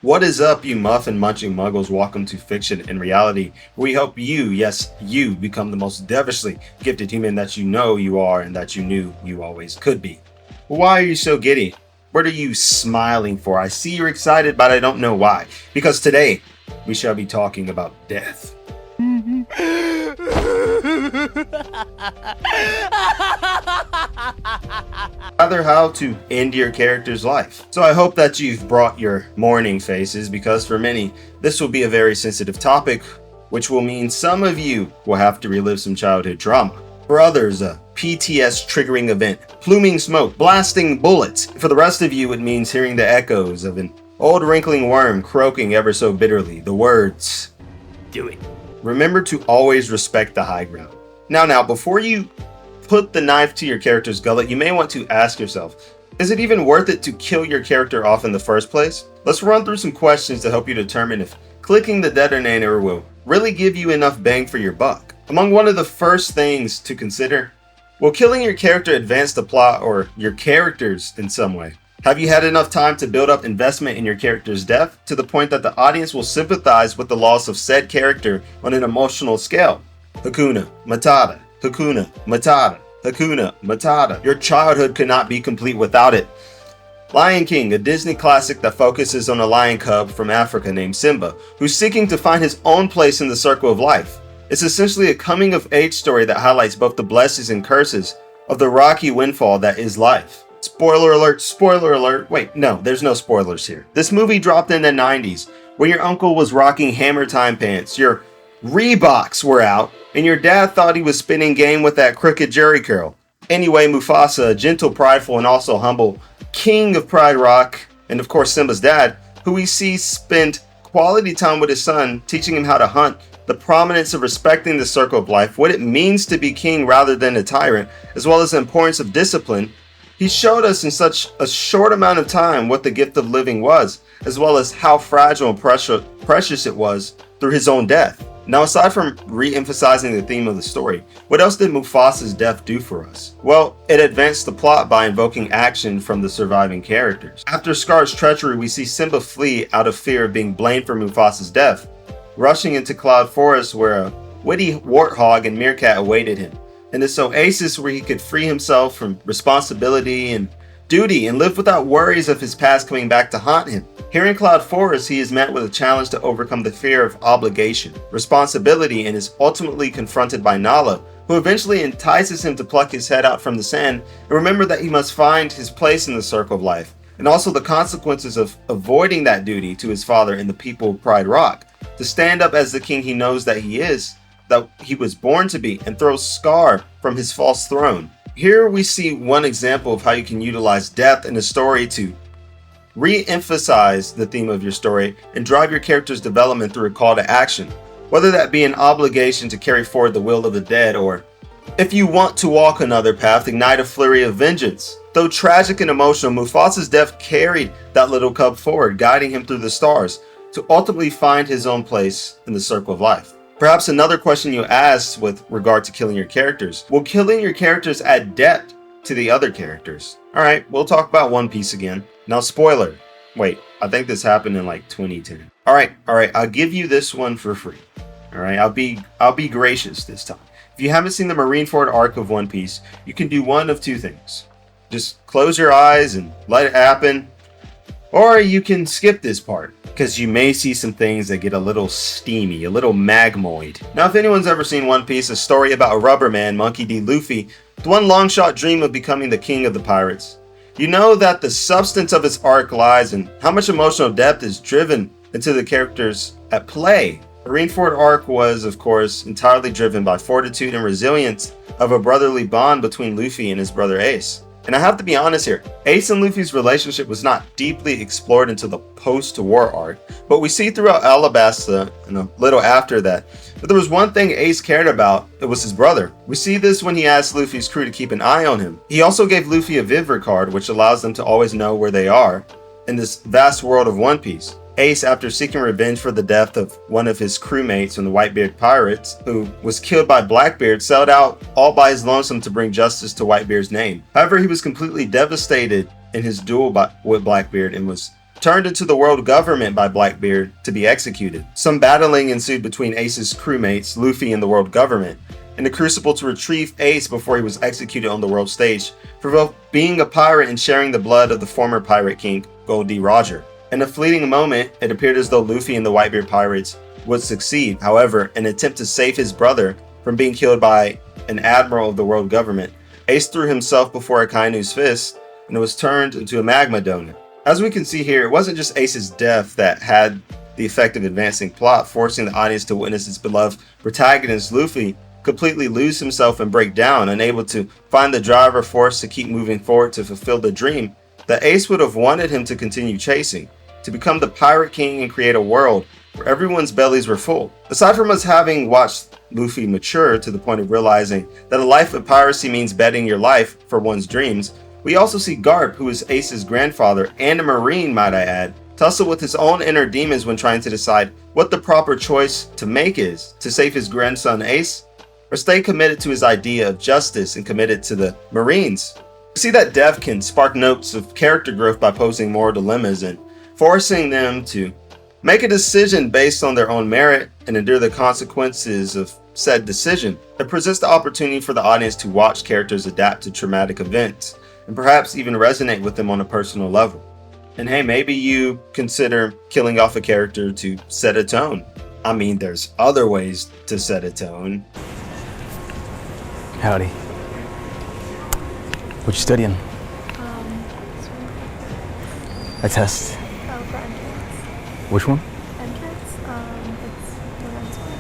What is up, you muffin munching muggles? Welcome to Fiction and Reality. We help you, yes, you, become the most devilishly gifted human that you know you are and that you knew you always could be. Well, why are you so giddy? What are you smiling for? I see you're excited, but I don't know why. Because today, we shall be talking about death. Rather, how to end your character's life. So I hope that you've brought your mourning faces, because for many, this will be a very sensitive topic, which will mean some of you will have to relive some childhood trauma. For others, a PTS triggering event, pluming smoke, blasting bullets. For the rest of you, it means hearing the echoes of an old wrinkling worm croaking ever so bitterly, the words, "Do it." Remember to always respect the high ground. Now, before you put the knife to your character's gullet, you may want to ask yourself, is it even worth it to kill your character off in the first place? Let's run through some questions to help you determine if clicking the detonator will really give you enough bang for your buck. Among one of the first things to consider, will killing your character advance the plot or your characters in some way? Have you had enough time to build up investment in your character's death to the point that the audience will sympathize with the loss of said character on an emotional scale? Hakuna Matata, Hakuna Matata, Hakuna Matata. Your childhood could not be complete without it. Lion King, a Disney classic that focuses on a lion cub from Africa named Simba, who's seeking to find his own place in the circle of life. It's essentially a coming-of-age story that highlights both the blessings and curses of the rocky windfall that is life. Spoiler alert, spoiler alert. Wait, no, there's no spoilers here. This movie dropped in the 90s, when your uncle was rocking Hammer Time pants, your Reeboks were out, and your dad thought he was spinning game with that crooked Jerry curl. Anyway, Mufasa, a gentle, prideful, and also humble king of Pride Rock, and of course Simba's dad, who we see spend quality time with his son, teaching him how to hunt, the prominence of respecting the circle of life, what it means to be king rather than a tyrant, as well as the importance of discipline. He showed us in such a short amount of time what the gift of living was, as well as how fragile and precious it was through his own death. Now, aside from re-emphasizing the theme of the story, what else did Mufasa's death do for us? Well, it advanced the plot by invoking action from the surviving characters. After Scar's treachery, we see Simba flee out of fear of being blamed for Mufasa's death, rushing into Cloud Forest where a witty warthog and meerkat awaited him. And this oasis where he could free himself from responsibility and duty and live without worries of his past coming back to haunt him. Here in Cloud Forest, he is met with a challenge to overcome the fear of obligation, responsibility, and is ultimately confronted by Nala, who eventually entices him to pluck his head out from the sand and remember that he must find his place in the circle of life, and also the consequences of avoiding that duty to his father and the people of Pride Rock, to stand up as the king he knows that he is, that he was born to be, and throw Scar from his false throne. Here we see one example of how you can utilize death in a story to re-emphasize the theme of your story and drive your character's development through a call to action, whether that be an obligation to carry forward the will of the dead, or if you want to walk another path, ignite a flurry of vengeance. Though tragic and emotional, Mufasa's death carried that little cub forward, guiding him through the stars to ultimately find his own place in the circle of life. Perhaps another question you asked with regard to killing your characters: will killing your characters add depth to the other characters? Alright, we'll talk about One Piece again. Now, spoiler. Wait, I think this happened in like 2010. Alright, I'll give you this one for free. Alright, I'll be gracious this time. If you haven't seen the Marineford arc of One Piece, you can do one of two things. Just close your eyes and let it happen. Or you can skip this part, because you may see some things that get a little steamy, a little magmoid. Now, if anyone's ever seen One Piece, a story about a rubber man, Monkey D. Luffy, with one long shot dream of becoming the king of the pirates, you know that the substance of its arc lies in how much emotional depth is driven into the characters at play. Marineford arc was, of course, entirely driven by fortitude and resilience of a brotherly bond between Luffy and his brother Ace. And I have to be honest here, Ace and Luffy's relationship was not deeply explored until the post-war arc, but we see throughout Alabasta and a little after that there was one thing Ace cared about, it was his brother. We see this when he asked Luffy's crew to keep an eye on him. He also gave Luffy a Vivre card, which allows them to always know where they are in this vast world of One Piece. Ace, after seeking revenge for the death of one of his crewmates from the Whitebeard pirates, who was killed by Blackbeard, sailed out all by his lonesome to bring justice to Whitebeard's name. However, he was completely devastated in his duel with Blackbeard and was turned into the world government by Blackbeard to be executed. Some battling ensued between Ace's crewmates, Luffy and the world government, in the crucible to retrieve Ace before he was executed on the world stage for both being a pirate and sharing the blood of the former pirate king, Gold D. Roger. In a fleeting moment, it appeared as though Luffy and the Whitebeard pirates would succeed. However, in an attempt to save his brother from being killed by an admiral of the world government, Ace threw himself before Akainu's fist and was turned into a magma donut. As we can see here, it wasn't just Ace's death that had the effect of advancing plot, forcing the audience to witness his beloved protagonist Luffy completely lose himself and break down, unable to find the drive or force to keep moving forward to fulfill the dream that Ace would have wanted him to continue chasing, to become the Pirate King and create a world where everyone's bellies were full. Aside from us having watched Luffy mature to the point of realizing that a life of piracy means betting your life for one's dreams, we also see Garp, who is Ace's grandfather and a Marine, might I add, tussle with his own inner demons when trying to decide what the proper choice to make is, to save his grandson Ace, or stay committed to his idea of justice and committed to the Marines. We see that Dev can spark notes of character growth by posing moral dilemmas and forcing them to make a decision based on their own merit and endure the consequences of said decision. It presents the opportunity for the audience to watch characters adapt to traumatic events and perhaps even resonate with them on a personal level. And hey, maybe you consider killing off a character to set a tone. I mean, there's other ways to set a tone. Howdy. What you studying? A test. Oh, for entrance. Which one? Entrance? It's the next one.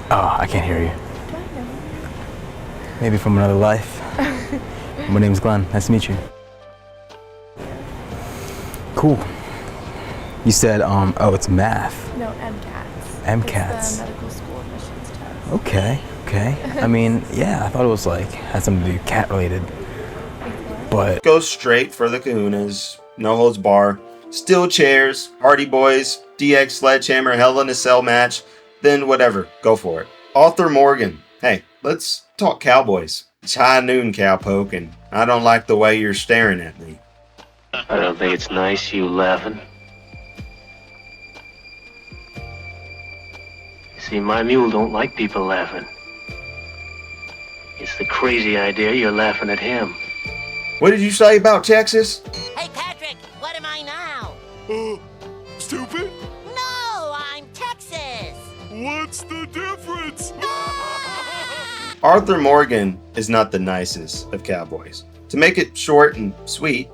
Oh, I can't hear you. Do I know you? Maybe from another life. My name's Glenn. Nice to meet you. Cool. You said, oh, it's math. No, MCATs. MCATs. It's the medical school admissions test. Okay. I mean, yeah, I thought it was had something to do cat related. But Go straight for the kahunas, no holds bar, steel chairs, Hardy Boys, DX Sledgehammer, Hell in a Cell match, then whatever, go for it. Arthur Morgan, hey, let's talk Cowboys. It's high noon, cowpoke, and I don't like the way you're staring at me. I don't think it's nice, you laughing. See, my mule don't like people laughing. It's the crazy idea you're laughing at him. What did you say about Texas? Hey, Patrick, what am I now? Stupid? No, I'm Texas. What's the difference? Arthur Morgan is not the nicest of cowboys. To make it short and sweet,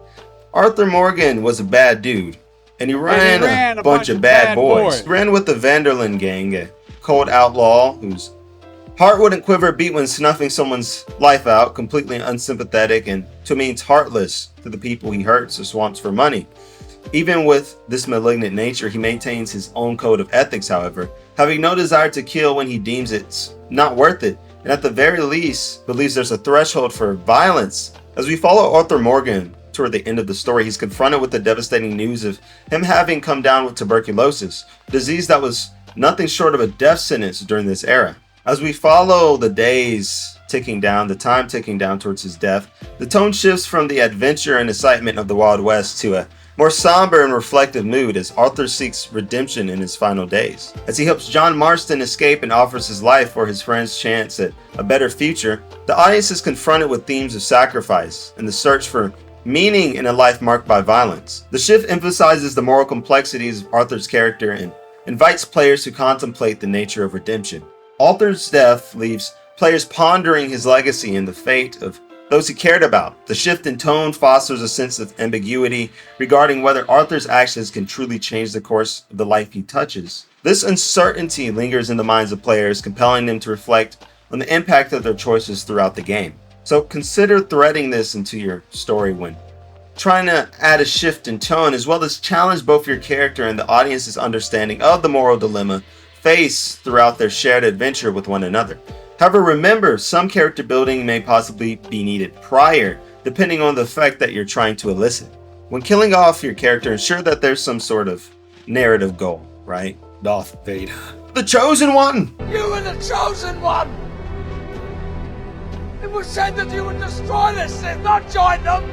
Arthur Morgan was a bad dude, and he ran a bunch of bad boys. He ran with the Vanderlyn gang, a cold outlaw whose heart wouldn't quiver a beat when snuffing someone's life out, completely unsympathetic and to means heartless to the people he hurts or swamps for money. Even with this malignant nature, he maintains his own code of ethics, however, having no desire to kill when he deems it's not worth it, and at the very least, believes there's a threshold for violence. As we follow Arthur Morgan toward the end of the story, he's confronted with the devastating news of him having come down with tuberculosis, a disease that was nothing short of a death sentence during this era. As we follow the days ticking down, the time ticking down towards his death, the tone shifts from the adventure and excitement of the Wild West to a more somber and reflective mood as Arthur seeks redemption in his final days. As he helps John Marston escape and offers his life for his friend's chance at a better future, the audience is confronted with themes of sacrifice and the search for meaning in a life marked by violence. The shift emphasizes the moral complexities of Arthur's character and invites players to contemplate the nature of redemption. Arthur's death leaves players pondering his legacy and the fate of those he cared about. The shift in tone fosters a sense of ambiguity regarding whether Arthur's actions can truly change the course of the life he touches. This uncertainty lingers in the minds of players, compelling them to reflect on the impact of their choices throughout the game. So consider threading this into your story when trying to add a shift in tone, as well as challenge both your character and the audience's understanding of the moral dilemma faced throughout their shared adventure with one another. However, remember, some character building may possibly be needed prior, depending on the effect that you're trying to elicit. When killing off your character, ensure that there's some sort of narrative goal, right? Darth Vader, the chosen one! You were the chosen one! It was said that you would destroy this Sith, not join them!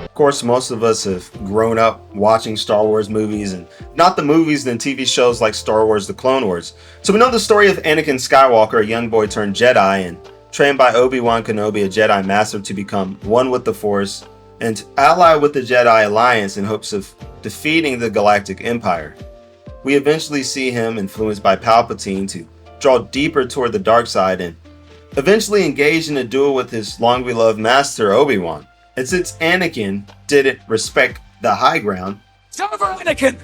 Of course, most of us have grown up watching Star Wars movies, and not the movies, then TV shows like Star Wars The Clone Wars. So we know the story of Anakin Skywalker, a young boy turned Jedi, and trained by Obi-Wan Kenobi, a Jedi Master, to become one with the Force and ally with the Jedi Alliance in hopes of defeating the Galactic Empire. We eventually see him influenced by Palpatine to draw deeper toward the dark side and eventually engage in a duel with his long-beloved master Obi-Wan. And since Anakin didn't respect the high ground, It's over, Anakin!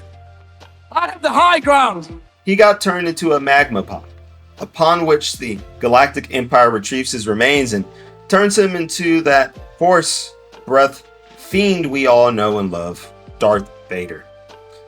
I have the high ground! he got turned into a magma pod, upon which the Galactic Empire retrieves his remains and turns him into that Force breath fiend we all know and love, Darth Vader.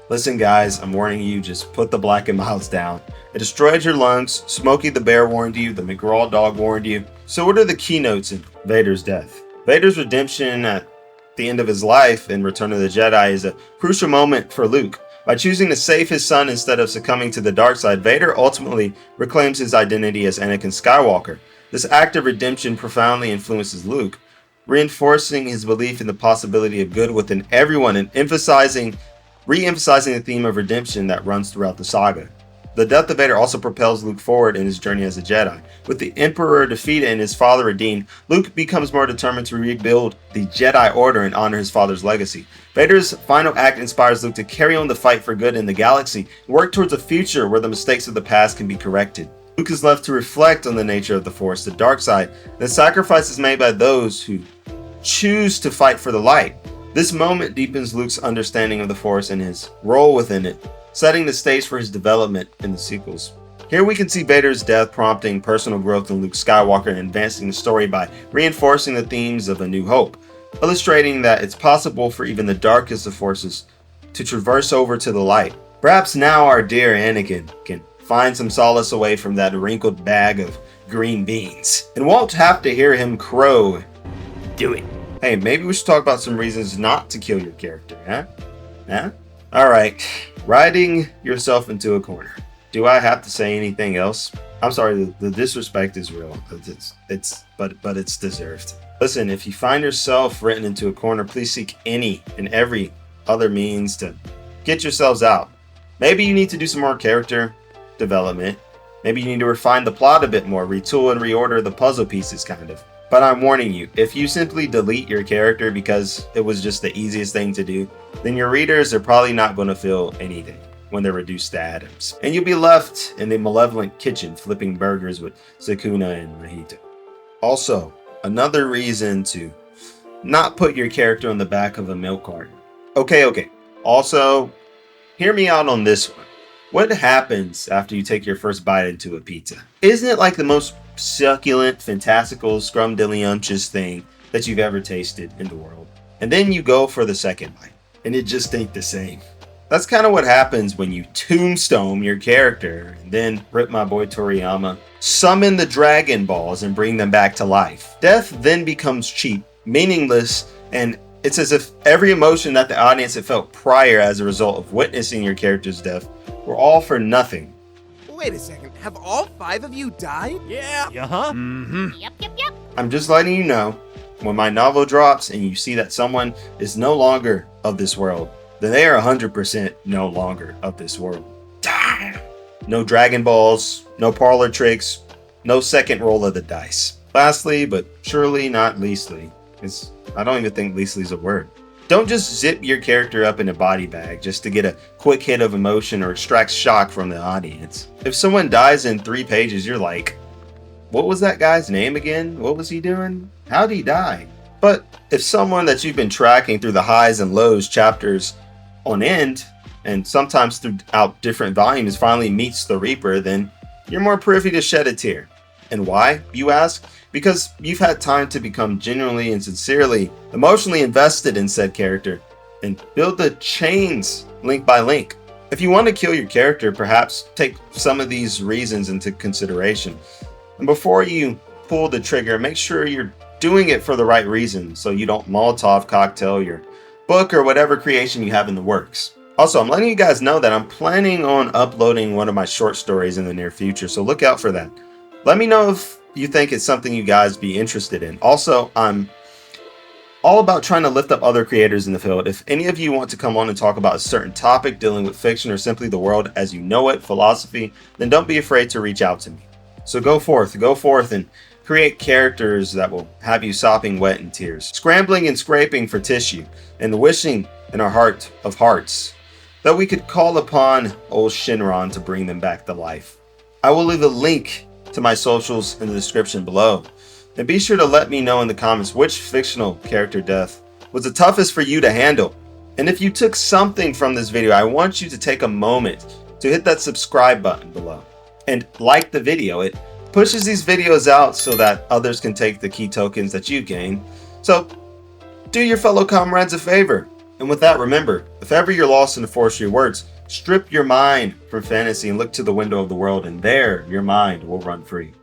Listen guys, I'm warning you, just put the black and milds down. It destroyed your lungs, Smokey the Bear warned you, the McGraw dog warned you. So what are the keynotes in Vader's death? Vader's redemption at the end of his life in Return of the Jedi is a crucial moment for Luke. By choosing to save his son instead of succumbing to the dark side, Vader ultimately reclaims his identity as Anakin Skywalker. This act of redemption profoundly influences Luke, reinforcing his belief in the possibility of good within everyone and re-emphasizing the theme of redemption that runs throughout the saga. The death of Vader also propels Luke forward in his journey as a Jedi. With the Emperor defeated and his father redeemed, Luke becomes more determined to rebuild the Jedi Order and honor his father's legacy. Vader's final act inspires Luke to carry on the fight for good in the galaxy and work towards a future where the mistakes of the past can be corrected. Luke is left to reflect on the nature of the Force, the dark side, and the sacrifices made by those who choose to fight for the light. This moment deepens Luke's understanding of the Force and his role within it, setting the stage for his development in the sequels. Here we can see Vader's death prompting personal growth in Luke Skywalker and advancing the story by reinforcing the themes of A New Hope, illustrating that it's possible for even the darkest of forces to traverse over to the light. Perhaps now our dear Anakin can find some solace away from that wrinkled bag of green beans and won't have to hear him crow, "Do it." Hey, maybe we should talk about some reasons not to kill your character, huh? Alright, riding yourself into a corner. Do I have to say anything else? I'm sorry, the disrespect is real. But it's deserved. Listen, if you find yourself written into a corner, please seek any and every other means to get yourselves out. Maybe you need to do some more character development. Maybe you need to refine the plot a bit more, retool and reorder the puzzle pieces kind of. But I'm warning you, if you simply delete your character because it was just the easiest thing to do, then your readers are probably not going to feel anything when they're reduced to atoms. And you'll be left in the malevolent kitchen flipping burgers with Sakuna and Mahito. Also, another reason to not put your character on the back of a milk carton. Okay. Also, hear me out on this one. What happens after you take your first bite into a pizza? Isn't it like the most succulent, fantastical, scrumdiddlyumptious thing that you've ever tasted in the world? And then you go for the second bite, and it just ain't the same. That's kind of what happens when you tombstone your character, and then rip my boy Toriyama, summon the Dragon Balls and bring them back to life. Death then becomes cheap, meaningless, and it's as if every emotion that the audience had felt prior as a result of witnessing your character's death were all for nothing. Wait a second, have all 5 of you died? Yeah. Yep. I'm just letting you know, when my novel drops and you see that someone is no longer of this world, then they are 100% no longer of this world. No Dragon Balls, no parlor tricks, no second roll of the dice. Lastly, but surely not leastly, because I don't even think leastly is a word. Don't just zip your character up in a body bag just to get a quick hit of emotion or extract shock from the audience. If someone dies in 3 pages, you're like, what was that guy's name again? What was he doing? How'd he die? But if someone that you've been tracking through the highs and lows chapters on end, and sometimes throughout different volumes, finally meets the Reaper, then you're more privy to shed a tear. And why, you ask? Because you've had time to become genuinely and sincerely emotionally invested in said character and build the chains link by link. If you want to kill your character, perhaps take some of these reasons into consideration. And before you pull the trigger, make sure you're doing it for the right reason so you don't Molotov cocktail your book or whatever creation you have in the works. Also, I'm letting you guys know that I'm planning on uploading one of my short stories in the near future, so look out for that. Let me know if you think it's something you guys be interested in. Also, I'm all about trying to lift up other creators in the field. If any of you want to come on and talk about a certain topic dealing with fiction or simply the world as you know it, philosophy, then don't be afraid to reach out to me. So go forth and create characters that will have you sopping wet in tears, scrambling and scraping for tissue, and wishing in our heart of hearts that we could call upon old Shinron to bring them back to life. I will leave a link to my socials in the description below. And be sure to let me know in the comments which fictional character death was the toughest for you to handle. And if you took something from this video, I want you to take a moment to hit that subscribe button below and like the video. It pushes these videos out so that others can take the key tokens that you gain. So do your fellow comrades a favor. And with that, remember, if ever you're lost in the forest of your words, strip your mind from fantasy and look to the window of the world, and there your mind will run free.